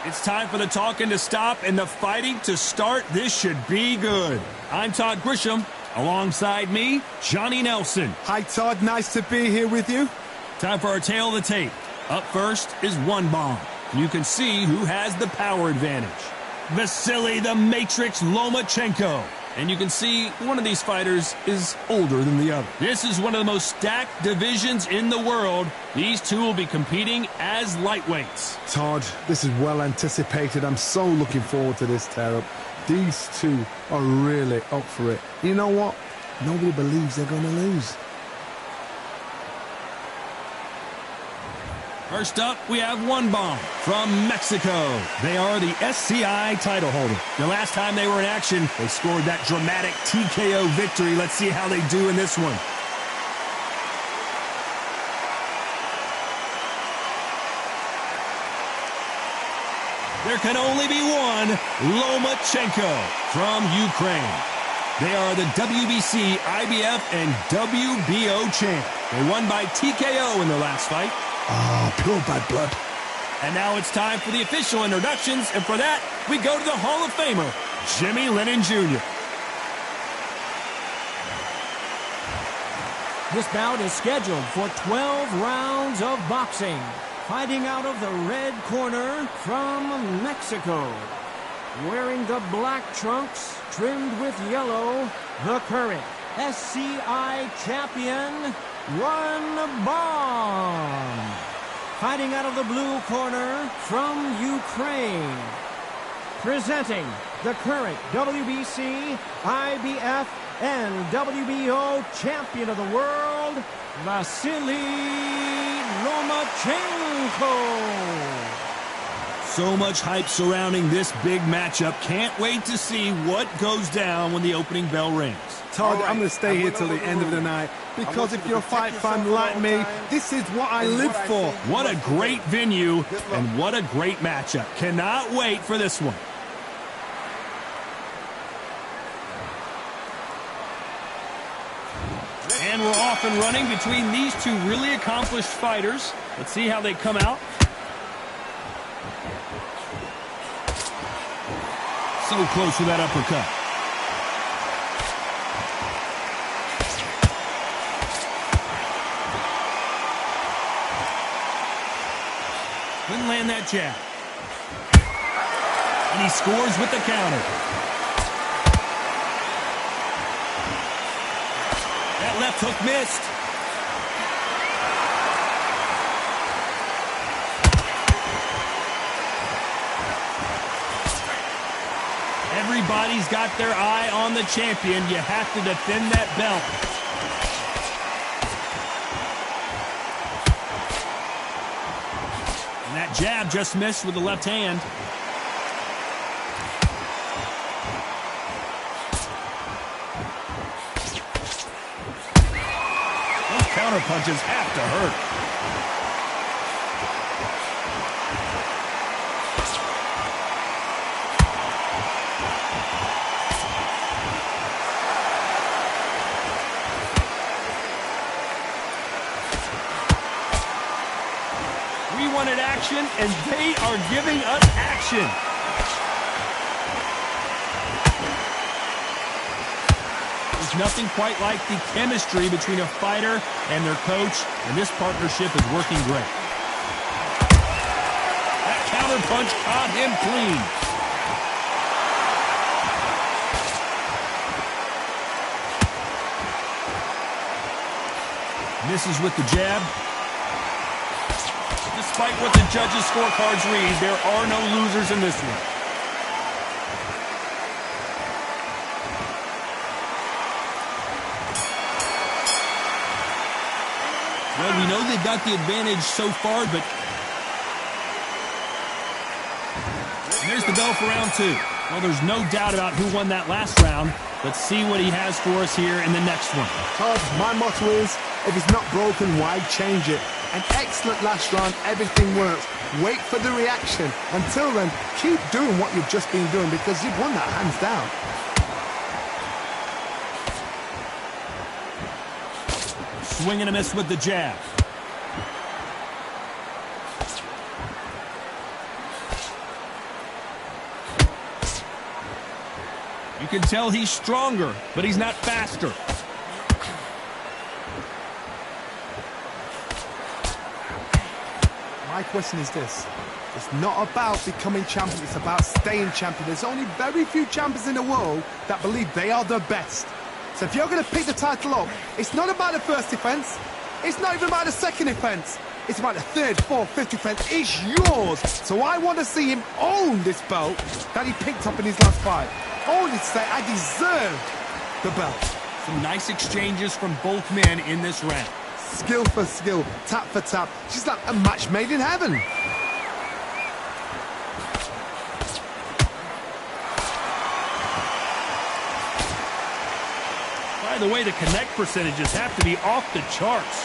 It's time for the talking to stop and the fighting to start. This should be good. I'm Todd Grisham. Alongside me, Johnny Nelson. Hi, Todd. Nice to be here with you. Time for our tail of the tape. Up first is One Bomb. You can see who has the power advantage. Vasilii the Matrix Lomachenko. And you can see one of these fighters is older than the other. This is one of the most stacked divisions in the world. These two will be competing as lightweights. Todd, this is well anticipated. I'm so looking forward to this tear-up. These two are really up for it. You know what? Nobody believes they're going to lose. First up, we have One Bomb from Mexico. They are the SCI title holder. The last time they were in action, they scored that dramatic TKO victory. Let's see how they do in this one. There can only be one, Lomachenko from Ukraine. They are the WBC, IBF, and WBO champ. They won by TKO in their last fight. Ah, pure bad blood. And now it's time for the official introductions, and for that, we go to the Hall of Famer, Jimmy Lennon Jr. This bout is scheduled for 12 rounds of boxing. Fighting out of the red corner from Mexico. Wearing the black trunks, trimmed with yellow, the current SCI champion, One Bomb. Fighting out of the blue corner from Ukraine. Presenting the current WBC, IBF, and WBO champion of the world, Vasilii Lomanchenko. So much hype surrounding this big matchup. Can't wait to see what goes down when the opening bell rings. Todd, I'm going to stay here till the end of the night because if you're a fight fan like me, this is what I live for. What a great venue and what a great matchup. Cannot wait for this one. And we're off and running between these two really accomplished fighters. Let's see how they come out. So close with that uppercut. Couldn't land that jab. And he scores with the counter. That left hook missed. Everybody's got their eye on the champion. You have to defend that belt. And that jab just missed with the left hand. Those counter punches have to hurt. We wanted action, and they are giving us action. There's nothing quite like the chemistry between a fighter and their coach, and this partnership is working great. That counter punch caught him clean. Misses with the jab. Despite what the judges' scorecards read, there are no losers in this one. Well, we know they've got the advantage so far, but there's the bell for round two. Well, there's no doubt about who won that last round. Let's see what he has for us here in the next one. Todd, my motto is, if it's not broken, why change it? An excellent last round, everything works. Wait for the reaction. Until then, keep doing what you've just been doing because you've won that hands down. Swing and a miss with the jab. You can tell he's stronger, but he's not faster. My question is this. It's not about becoming champion, it's about staying champion. There's only very few champions in the world that believe they are the best. So if you're going to pick the title up, it's not about the first defense. It's not even about the second defense. It's about the third, fourth, fifth defense. It's yours. So I want to see him own this belt that he picked up in his last fight. Only to say I deserve the belt. Some nice exchanges from both men in this round. Skill for skill, tap for tap. She's like a match made in heaven. By the way, the connect percentages have to be off the charts.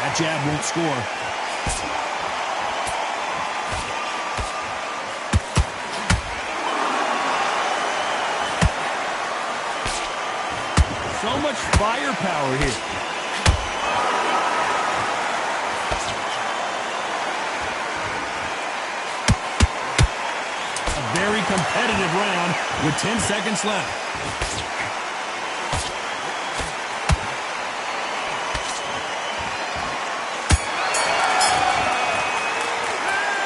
That jab won't score. So much firepower here. A very competitive round with 10 seconds left.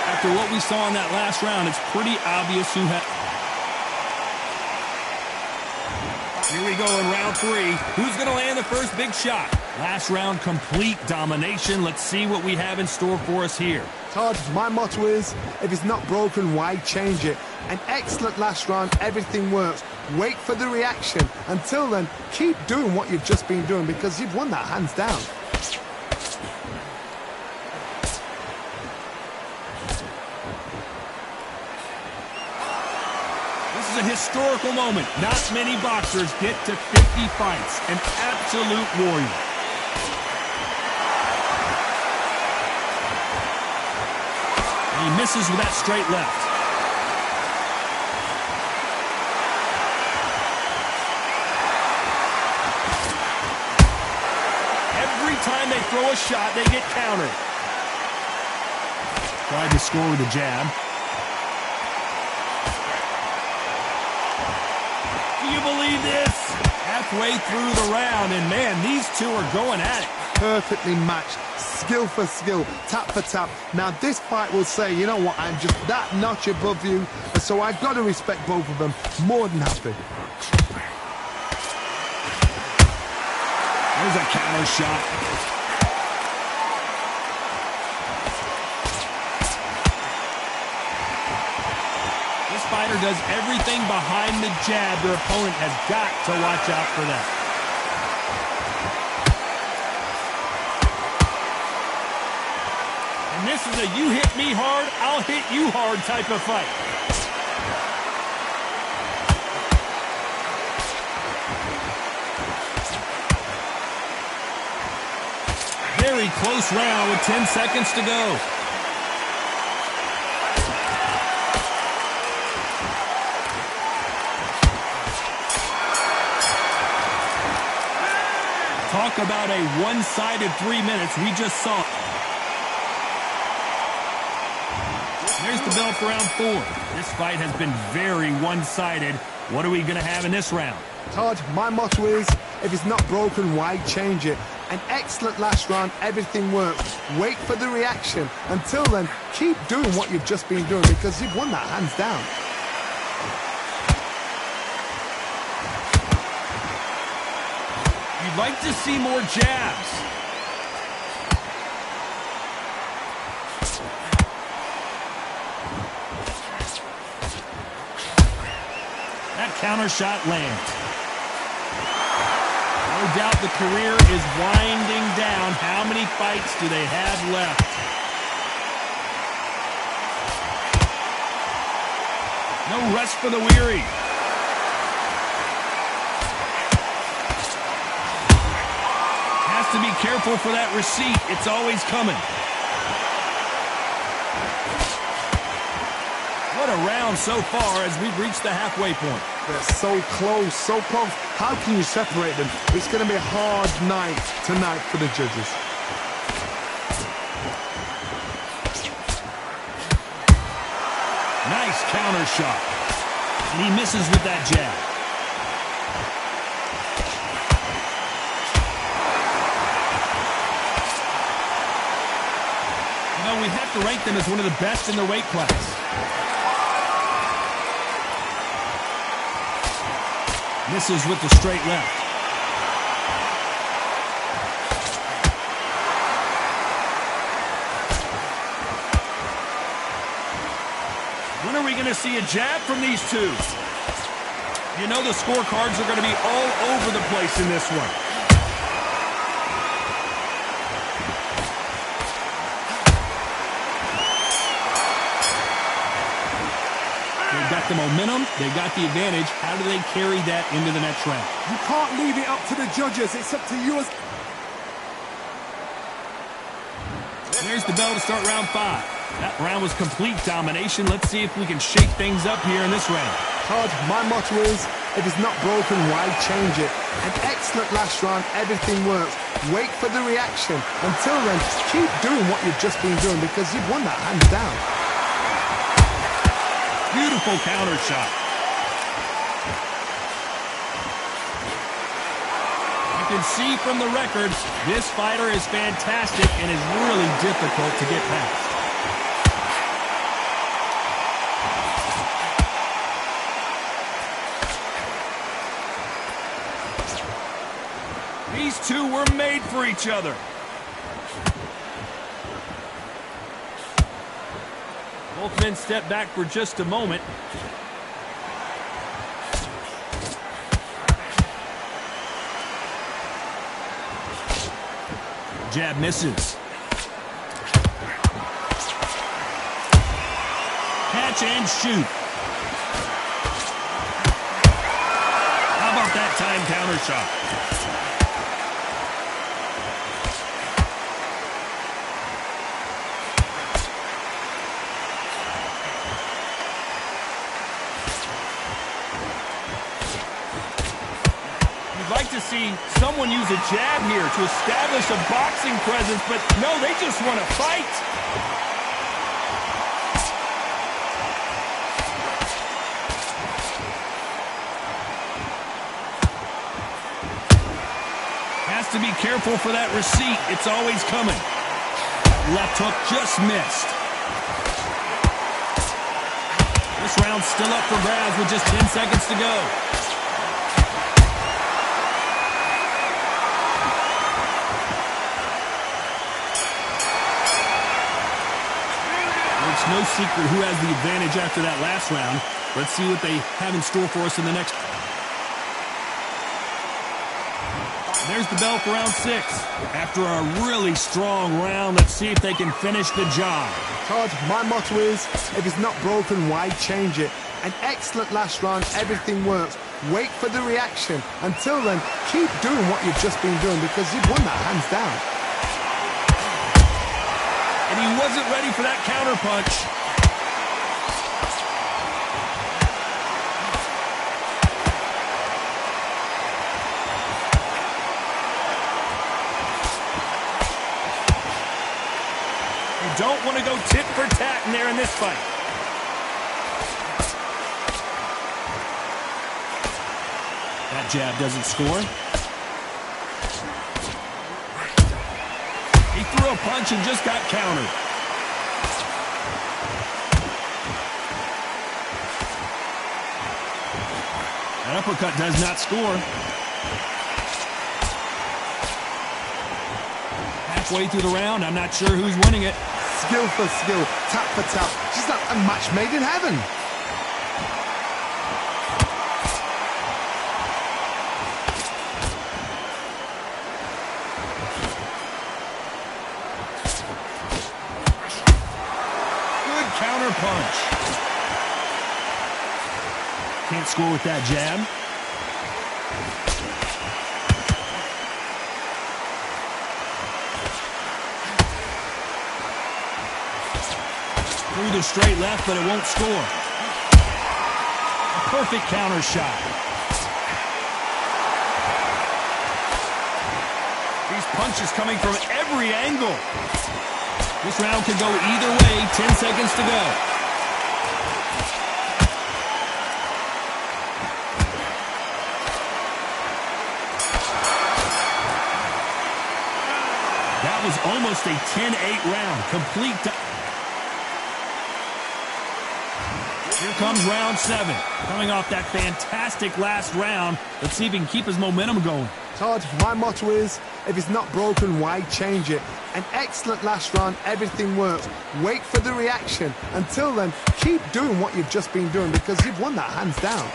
After what we saw in that last round, it's pretty obvious who had... Here we go in round 3. Who's going to land the first big shot? Last round, complete domination. Let's see what we have in store for us here. Todd, my motto is, if it's not broken, why change it? An excellent last round, everything works. Wait for the reaction. Until then, keep doing what you've just been doing because you've won that hands down. A historical moment. Not many boxers get to 50 fights. An absolute warrior. And he misses with that straight left. Every time they throw a shot, they get countered. Tried to score with a jab. Do you believe this? Halfway through the round, and man, these two are going at it. Perfectly matched, skill for skill, tap for tap. Now this fight will say, you know what, I'm just that notch above you, and so I've got to respect both of them. More than happy. There's a counter shot. Fighter does everything behind the jab. Their opponent has got to watch out for that. And this is a you hit me hard, I'll hit you hard type of fight. Very close round with 10 seconds to go. Talk about a one-sided 3 minutes. We just saw it. There's the bell for round 4. This fight has been very one-sided. What are we going to have in this round? Todd, my motto is, if it's not broken, why change it? An excellent last round, everything works. Wait for the reaction. Until then, keep doing what you've just been doing because you've won that hands down. You'd like to see more jabs. That counter shot lands. No doubt the career is winding down. How many fights do they have left? No rest for the weary. Has to be careful for that receipt. It's always coming. What a round so far as we've reached the halfway point. They're so close, so close. How can you separate them? It's going to be a hard night tonight for the judges. counter shot. And he misses with that jab. You know, we have to rank them as one of the best in their weight class. Misses with the straight left. When are we going to see a jab from these two? You know the scorecards are going to be all over the place in this one. They got the momentum, they got the advantage. How do they carry that into the next round? You can't leave it up to the judges. It's up to you. There's the bell to start round 5. That round was complete domination. Let's see if we can shake things up here in this round. Todd, my motto is, if it's not broken, why change it? An excellent last round, everything works. Wait for the reaction. Until then, keep doing what you've just been doing because you've won that hands down. Beautiful counter shot. You can see from the record, this fighter is fantastic and is really difficult to get past. These two were made for each other. Both men step back for just a moment. Jab misses. Catch and shoot. How about that time counter shot? Like to see someone use a jab here to establish a boxing presence, but no, they just want to fight. Has to be careful for that receipt. It's always coming. Left hook just missed. This round's still up for grabs with just 10 seconds to go. It's no secret who has the advantage after that last round. Let's see what they have in store for us in the next. There's the bell for round 6. After a really strong round, let's see if they can finish the job. Todd, my motto is, if it's not broken, why change it? An excellent last round, everything works. Wait for the reaction. Until then, keep doing what you've just been doing because you've won that hands down. And he wasn't ready for that counter punch. You don't want to go tit for tat in there in this fight. That jab doesn't score. He threw a punch and just got countered. That uppercut does not score. Halfway through the round, I'm not sure who's winning it. Skill for skill, tap for tap. Just like a match made in heaven. Counter punch. Can't score with that jab. Through the straight left, but it won't score. A perfect counter shot. These punches coming from every angle. This round could go either way. 10 seconds to go. almost a 10-8 round. Complete. Here comes round 7. Coming off that fantastic last round. Let's see if he can keep his momentum going. Todd, my motto is, if it's not broken, why change it? An excellent last round, everything works. Wait for the reaction. Until then, keep doing what you've just been doing because you've won that hands down.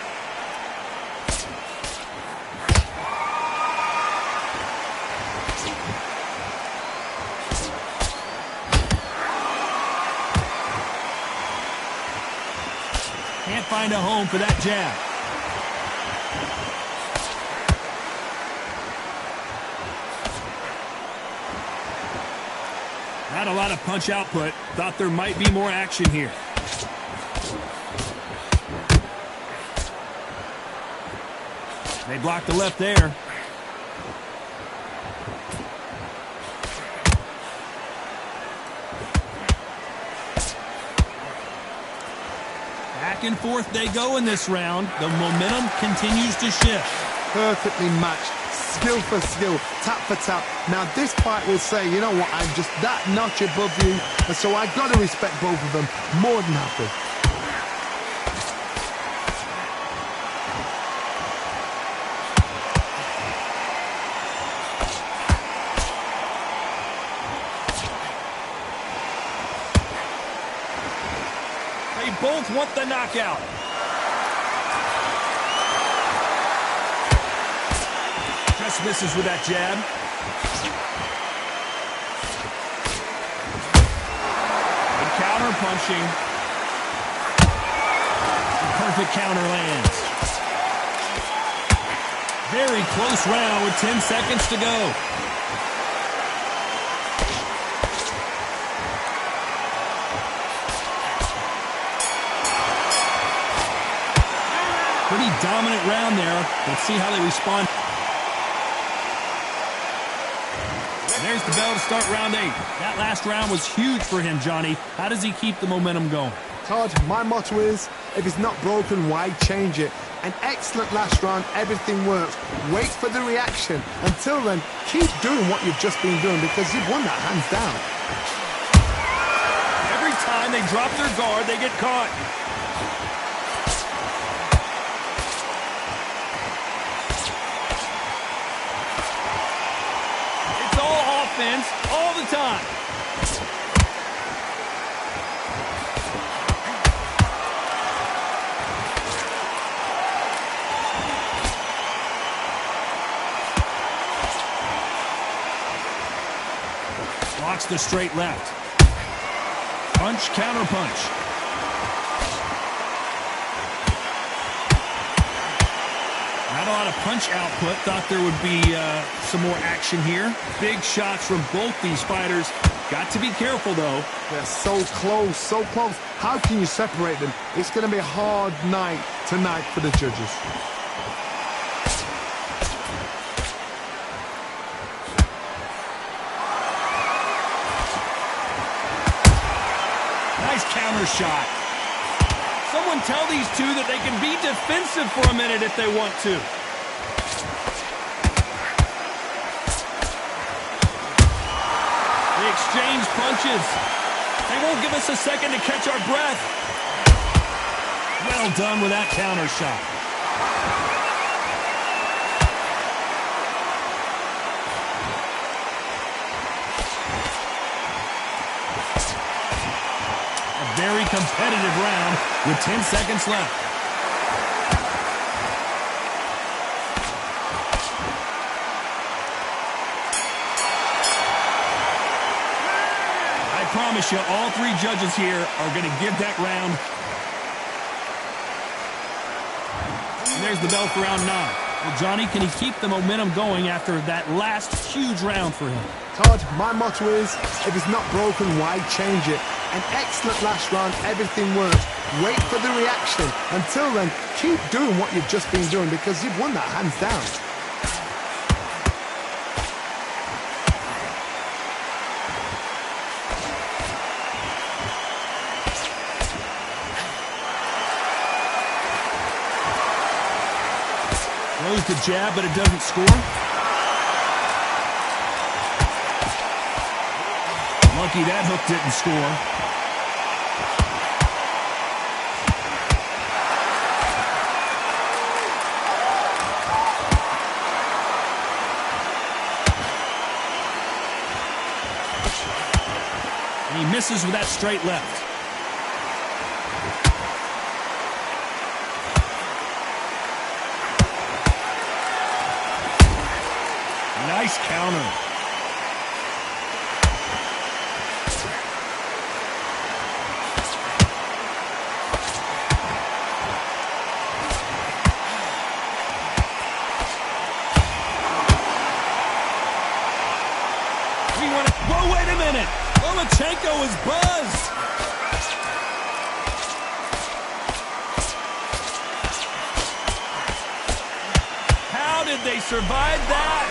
Can't find a home for that jab. Not a lot of punch output. Thought there might be more action here. They blocked the left there. Back and forth they go in this round. The momentum continues to shift. Perfectly matched. Skill for skill, tap for tap. Now this fight will say, you know what, I'm just that notch above you, and so I got to respect both of them. More than happy. They both want the knockout. Just misses with that jab. Good counter punching. The perfect counter lands. Very close round with 10 seconds to go. Pretty dominant round there. Let's see how they respond. There's the bell to start round 8. That last round was huge for him, Johnny. How does he keep the momentum going? Todd, my motto is, if it's not broken, why change it? An excellent last round, everything works. Wait for the reaction. Until then, keep doing what you've just been doing because you've won that hands down. Every time they drop their guard, they get caught. All the time. Blocks the straight left. Punch, counter punch. Not a lot of punch output. Thought there would be some more action here. Big shots from both these fighters. Got to be careful, though. They're so close, so close. How can you separate them? It's going to be a hard night tonight for the judges. Nice counter shot. Someone tell these two that they can be defensive for a minute if they want to. They exchange punches. They won't give us a second to catch our breath. Well done with that counter shot. Very competitive round with 10 seconds left. I promise you, all three judges here are going to give that round. And there's the bell for round 9. Well, Johnny, can he keep the momentum going after that last huge round for him? Todd, my motto is, if it's not broken, why change it? An excellent last round, everything works. Wait for the reaction. Until then, keep doing what you've just been doing because you've won that hands down. Throws the jab, but it doesn't score. Lucky that hook didn't score. And he misses with that straight left. Nice counter. Whoa, wait a minute. Lomachenko is buzzed. How did they survive that?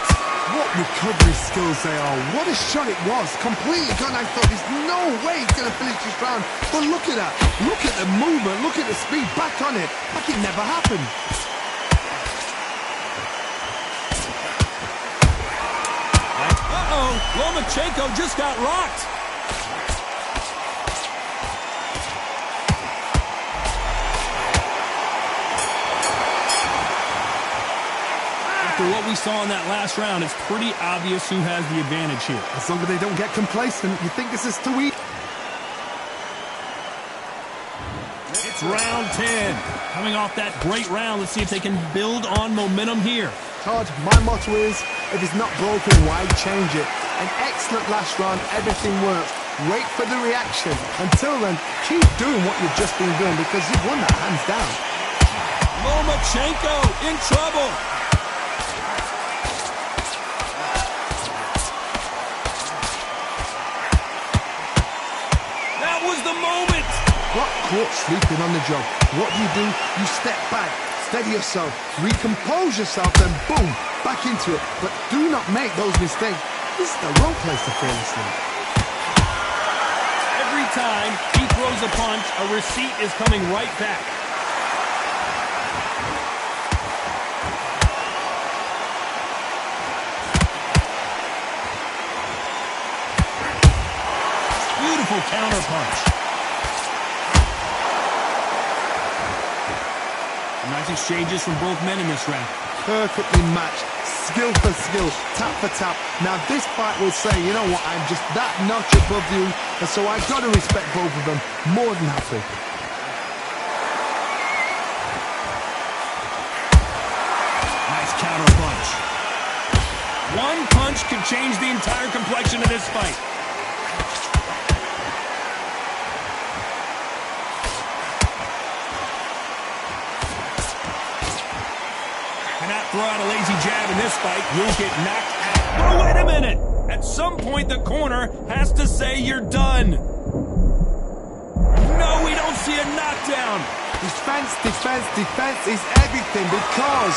What recovery skills they are. What a shot it was. Completely gone. I thought there's no way he's going to finish this round. But look at that. Look at the movement. Look at the speed. Back on it. Like it never happened. Uh-oh. Lomachenko just got rocked. After what we saw in that last round, it's pretty obvious who has the advantage here. As long as they don't get complacent, you think this is too easy. It's round 10. Coming off that great round, let's see if they can build on momentum here. Todd, my motto is, if it's not broken, why change it? An excellent last round, everything works. Wait for the reaction. Until then, keep doing what you've just been doing because you've won that hands down. Lomachenko in trouble. That was the moment. Got caught sleeping on the job. What do? You step back, steady yourself, recompose yourself, then boom, back into it. But do not make those mistakes. This is the wrong place to fall asleep. Every time he throws a punch, a receipt is coming right back. Beautiful counter punch. Nice exchanges from both men in this round. Perfectly matched, skill for skill, tap for tap. Now this fight will say, you know what, I'm just that notch above you, and so I've got to respect both of them more than happy. Nice counter punch. One punch could change the entire complexion of this fight. Throw out a lazy jab in this fight, you'll get knocked out. Oh, wait a minute! At some point, the corner has to say you're done. No, we don't see a knockdown. Defense, defense, defense is everything because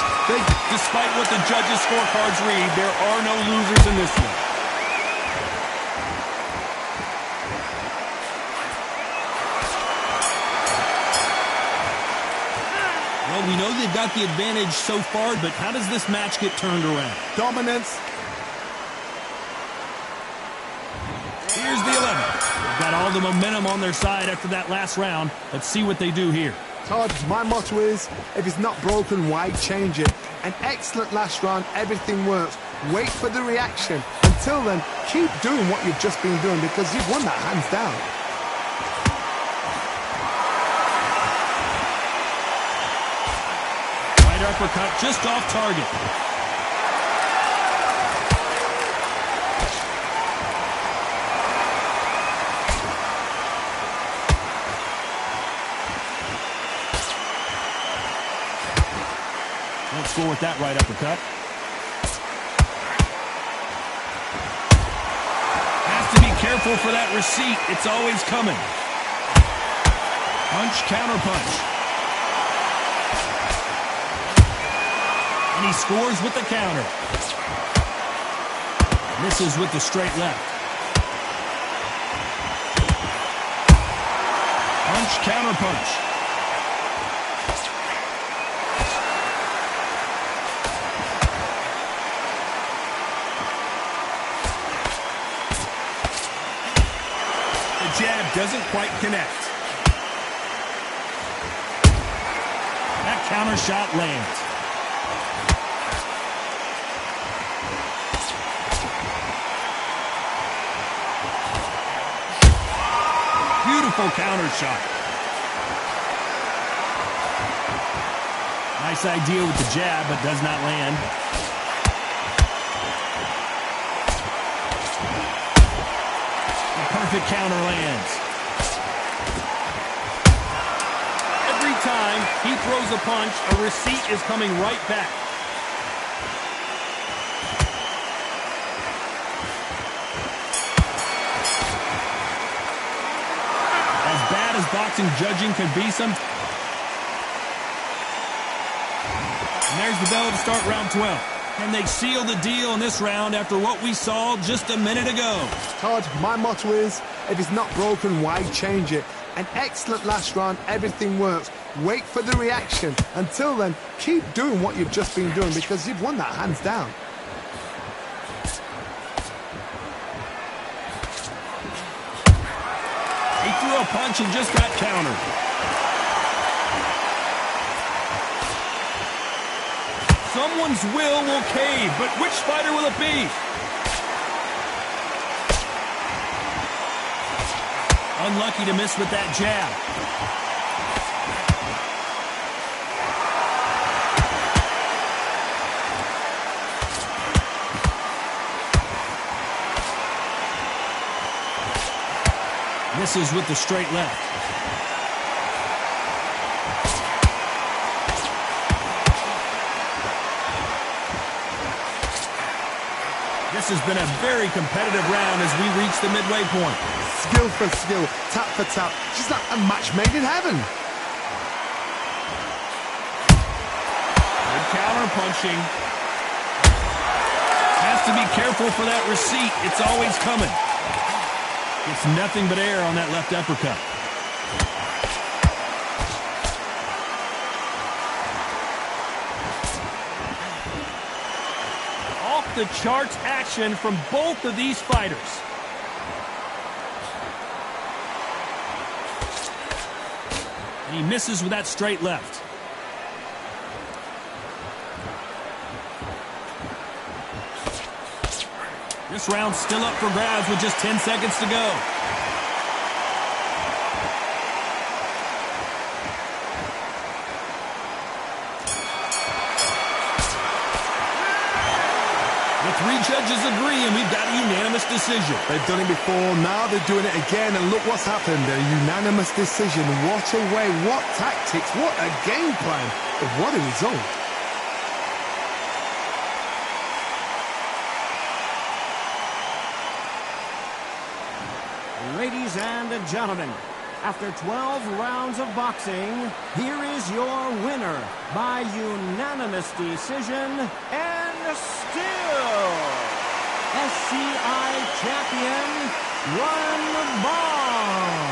despite what the judges' scorecards read, there are no losers in this one. Well, we know they've got the advantage so far, but how does this match get turned around? Dominance. Here's the 11th. They've got all the momentum on their side after that last round. Let's see what they do here. Todd, my motto is, if it's not broken, why change it? An excellent last round, everything works. Wait for the reaction. Until then, keep doing what you've just been doing because you've won that hands down. Uppercut just off target. Won't score with that right uppercut. Has to be careful for that receipt. It's always coming. Punch, counter punch. And he scores with the counter. Misses with the straight left. Punch, counter punch. doesn't quite connect. That counter shot lands. Beautiful counter shot. Nice idea with the jab, but does not land. The perfect counter lands. Every time he throws a punch, a receipt is coming right back. As bad as boxing judging can be sometimes. And there's the bell to start round 12. Can they seal the deal in this round after what we saw just a minute ago? Todd, my motto is, if it's not broken, why change it? An excellent last round, everything works. Wait for the reaction. Until then, keep doing what you've just been doing because you've won that hands down. He threw a punch and just got countered. Someone's will cave, but which fighter will it be? Unlucky to miss with that jab. Misses with the straight left. This has been a very competitive round as we reach the midway point. Skill for skill, tap for tap, just like a match made in heaven. Good counter punching. Has to be careful for that receipt. It's always coming. Gets nothing but air on that left uppercut. The charts action from both of these fighters. And he misses with that straight left. This round's still up for grabs with just 10 seconds to go. Three judges agree, and we've got a unanimous decision. They've done it before, now they're doing it again, and look what's happened. A unanimous decision. What a way, what tactics, what a game plan, and what a result. Ladies and gentlemen, after 12 rounds of boxing, here is your winner by unanimous decision and still SCI champion, One Bond.